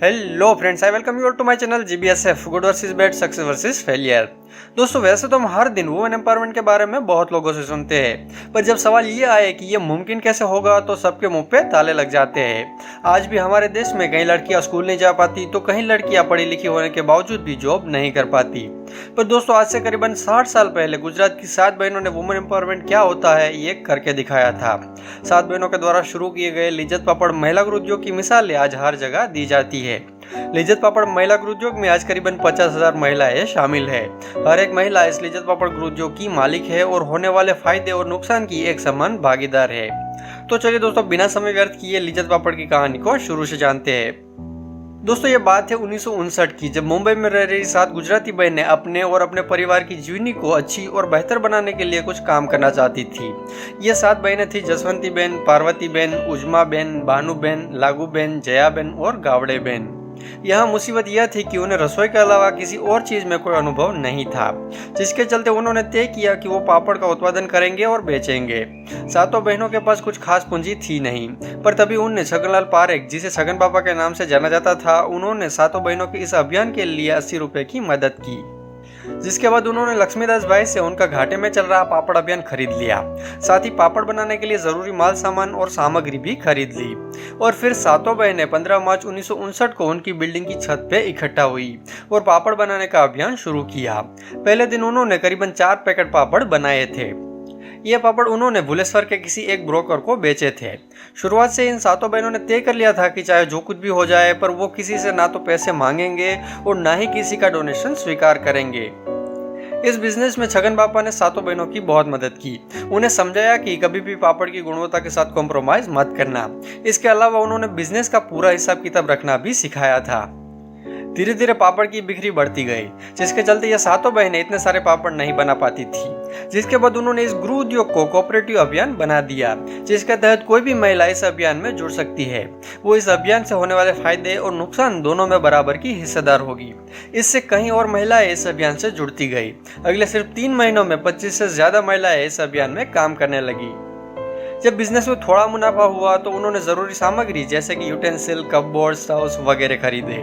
Hello friends, I welcome you all to my channel GBSF good versus bad, success versus failure. दोस्तों, वैसे तो हम हर दिन women empowerment के बारे में बहुत लोगों से सुनते हैं, पर जब सवाल ये आए कि ये मुमकिन कैसे होगा तो सबके मुंह पे ताले लग जाते हैं। आज भी हमारे देश में कई लड़कियां स्कूल नहीं जा पाती तो कहीं लड़कियां पढ़ी लिखी होने के बावजूद भी जॉब नहीं कर पाती। पर दोस्तों, आज से करीबन 60 साल पहले गुजरात की 7 बहनों ने वुमेन एम्पावरमेंट क्या होता है ये करके दिखाया था। 7 बहनों के द्वारा शुरू किए गए लिज्जत पापड़ महिला गृह उद्योग की मिसालें आज हर जगह दी जाती है। लिज्जत पापड़ महिला गृह उद्योग में आज करीबन 50,000 महिलाएं शामिल है। हर एक महिला इस लिज्जत पापड़ गृह उद्योग की मालिक है और होने वाले फायदे और नुकसान की एक समान भागीदार है। तो चलिए दोस्तों, बिना समय व्यर्थ किए लिज्जत पापड़ की कहानी को शुरू से जानते हैं। दोस्तों, ये बात है 1959 की, जब मुंबई में रह रही 7 गुजराती बहनें अपने और अपने परिवार की जीवनी को अच्छी और बेहतर बनाने के लिए कुछ काम करना चाहती थी। ये 7 बहनें थी जसवंती बहन, पार्वती बहन, उजमा बहन, भानु बहन, लागू बहन, जया बहन और गावड़े बहन। यहाँ मुसीबत यह थी कि उन्हें रसोई के अलावा किसी और चीज में कोई अनुभव नहीं था, जिसके चलते उन्होंने तय किया कि वो पापड़ का उत्पादन करेंगे और बेचेंगे। 7 बहनों के पास कुछ खास पूंजी थी नहीं, पर तभी उनने छगनलाल पारेख, जिसे छगन पापा के नाम से जाना जाता था, उन्होंने 7 बहनों के इस अभियान के लिए 80 रुपए की मदद की। जिसके बाद उन्होंने लक्ष्मीदास भाई से उनका घाटे में चल रहा पापड़ अभियान खरीद लिया। साथ ही पापड़ बनाने के लिए जरूरी माल सामान और सामग्री भी खरीद ली। और फिर 7 बहनें 15 मार्च 1959 को उनकी बिल्डिंग की छत पे इकट्ठा हुई और पापड़ बनाने का अभियान शुरू किया। पहले दिन उन्होंने करीबन 4 पैकेट पापड़ बनाए थे। ये पापड़ उन्होंने भुलेश्वर के किसी एक ब्रोकर को बेचे थे। शुरुआत से इन 7 बहनों ने तय कर लिया था कि चाहे जो कुछ भी हो जाए, पर वो किसी से ना तो पैसे मांगेंगे और ना ही किसी का डोनेशन स्वीकार करेंगे। इस बिजनेस में छगन पापा ने 7 बहनों की बहुत मदद की। उन्हें समझाया कि कभी भी पापड़ की गुणवत्ता के साथ कॉम्प्रोमाइज मत करना। इसके अलावा उन्होंने बिजनेस का पूरा हिसाब किताब रखना भी सिखाया था। धीरे धीरे पापड़ की बिक्री बढ़ती गई, जिसके चलते ये 7 बहनें इतने सारे पापड़ नहीं बना पाती थी। जिसके बाद उन्होंने इस गृह उद्योग को कोऑपरेटिव अभियान बना दिया, जिसके तहत कोई भी महिला इस अभियान में जुड़ सकती है। वो इस अभियान से होने वाले फायदे और नुकसान दोनों में बराबर की हिस्सेदार होगी। इससे कहीं और महिलाएं इस अभियान से जुड़ती गई। अगले सिर्फ 3 महीनों में 25 से ज्यादा महिलाएं इस अभियान में काम करने लगी। जब बिजनेस में थोड़ा मुनाफा हुआ तो उन्होंने जरूरी सामग्री जैसे कि यूटेंसिल, कपबोर्ड, स्टव्स वगैरह खरीदे।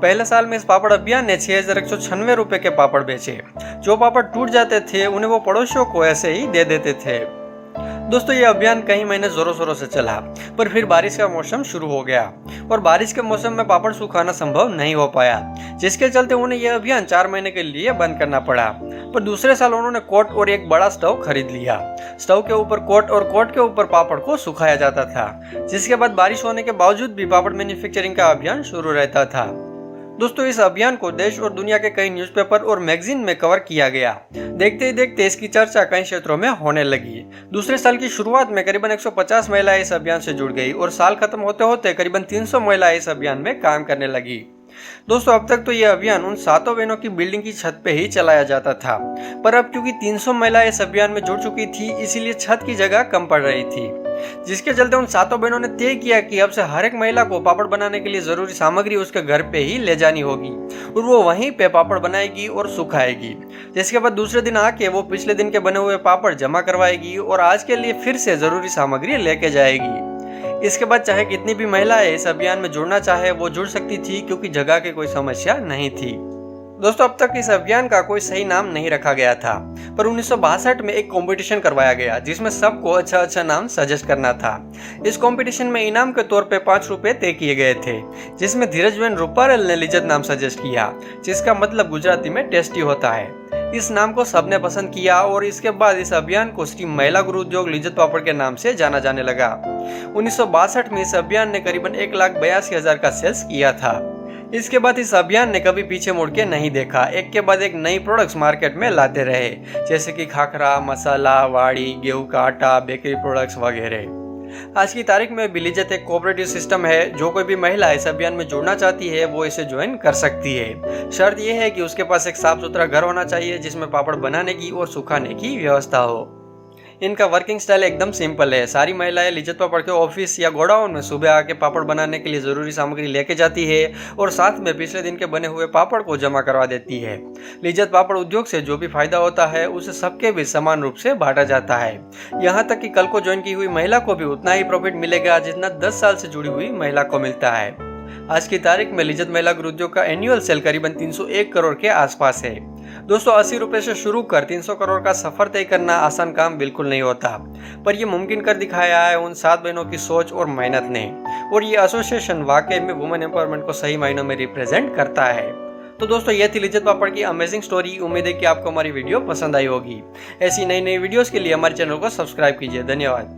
पहले साल में इस पापड़ अभियान ने 6,196 रुपए के पापड़ बेचे। जो पापड़ टूट जाते थे उन्हें वो पड़ोसियों को ऐसे ही दे देते थे। दोस्तों, ये अभियान कई महीने जोरों शोरों से चला, पर फिर बारिश का मौसम शुरू हो गया और बारिश के मौसम में पापड़ सुखाना संभव नहीं हो पाया, जिसके चलते उन्हें यह अभियान 4 महीने के लिए बंद करना पड़ा। पर दूसरे साल उन्होंने कोट और एक बड़ा स्टव खरीद लिया। स्टव के ऊपर कोट और कोट के ऊपर पापड़ को सुखाया जाता था, जिसके बाद बारिश होने के बावजूद भी पापड़ मैन्युफैक्चरिंग का अभियान शुरू रहता था। दोस्तों, इस अभियान को देश और दुनिया के कई न्यूज़पेपर और मैगजीन में कवर किया गया। देखते ही देखते इसकी चर्चा कई क्षेत्रों में होने लगी। दूसरे साल की शुरुआत में करीबन 150 महिलाएं इस अभियान से जुड़ गई और साल खत्म होते होते करीबन 300 महिलाएं इस अभियान में काम करने लगी। दोस्तों, अब तक तो यह अभियान उन 7 बहनों की बिल्डिंग की छत पे ही चलाया जाता था, पर अब क्योंकि 300 महिलाएं इस अभियान में जुड़ चुकी थी, इसीलिए छत की जगह कम पड़ रही थी। जिसके चलते उन 7 बहनों ने तय किया कि अब से हर एक महिला को पापड़ बनाने के लिए जरूरी सामग्री उसके घर पे ही ले जानी होगी और वो वहीं पे पापड़ बनाएगी और सुखाएगी। जिसके बाद दूसरे दिन आके वो पिछले दिन के बने हुए पापड़ जमा करवाएगी और आज के लिए फिर से जरूरी सामग्री लेके जाएगी। इसके बाद चाहे कितनी भी महिलाएं इस अभियान में जुड़ना चाहे वो जुड़ सकती थी, क्योंकि जगह की कोई समस्या नहीं थी। दोस्तों, अब तक इस अभियान का कोई सही नाम नहीं रखा गया था, पर 1962 में एक कंपटीशन करवाया गया, जिसमें सबको अच्छा नाम सजेस्ट करना था। इस कंपटीशन में इनाम के तौर पे 5 रुपए तय किए गए थे, जिसमें धीरजबेन रूपारेल ने लिज्जत नाम सजेस्ट किया, जिसका मतलब गुजराती में टेस्टी होता है। इस नाम को सबने पसंद किया और इसके बाद इस अभियान को श्री महिला गृह उद्योग लिज्जत पापड़ के नाम से जाना जाने लगा। 1962 में इस अभियान ने करीबन 1,82,000 का सेल्स किया था। इसके बाद इस अभियान ने कभी पीछे मुड़ के नहीं देखा। एक के बाद एक नई प्रोडक्ट्स मार्केट में लाते रहे, जैसे कि खाखरा, मसाला, वाड़ी, गेहूं का आटा, बेकरी प्रोडक्ट्स वगैरह। आज की तारीख में भी लिज्जत एक कोऑपरेटिव सिस्टम है। जो कोई भी महिला इस अभियान में जुड़ना चाहती है वो इसे ज्वाइन कर सकती है। शर्त यह है कि उसके पास एक साफ सुथरा घर होना चाहिए, जिसमें पापड़ बनाने की और सुखाने की व्यवस्था हो। इनका वर्किंग स्टाइल एकदम सिंपल है। सारी महिलाएं लिज्जत पापड़ के ऑफिस या गोडाउन में सुबह आके पापड़ बनाने के लिए जरूरी सामग्री लेके जाती है और साथ में पिछले दिन के बने हुए पापड़ को जमा करवा देती है। लिज्जत पापड़ उद्योग से जो भी फायदा होता है उसे सबके बीच समान रूप से बांटा जाता है। यहाँ तक कि कल को ज्वाइन की हुई महिला को भी उतना ही प्रॉफिट मिलेगा जितना 10 साल से जुड़ी हुई महिला को मिलता है। आज की तारीख में लिज्जत महिला गृह उद्योग का एनुअल सेल करीबन 301 करोड़ के आसपास है। दोस्तों 80 रुपए से शुरू कर 300 करोड़ का सफर तय करना आसान काम बिल्कुल नहीं होता, पर ये मुमकिन कर दिखाया है उन 7 बहनों की सोच और मेहनत ने। और ये एसोसिएशन वाकई में वुमेन एम्पावरमेंट को सही मायनों में रिप्रेजेंट करता है। तो दोस्तों ये थी लिज्जत पापड़ की अमेजिंग स्टोरी। उम्मीद है कि आपको हमारी वीडियो पसंद आई होगी। ऐसी नई नई वीडियोस के लिए हमारे चैनल को सब्सक्राइब कीजिए। धन्यवाद।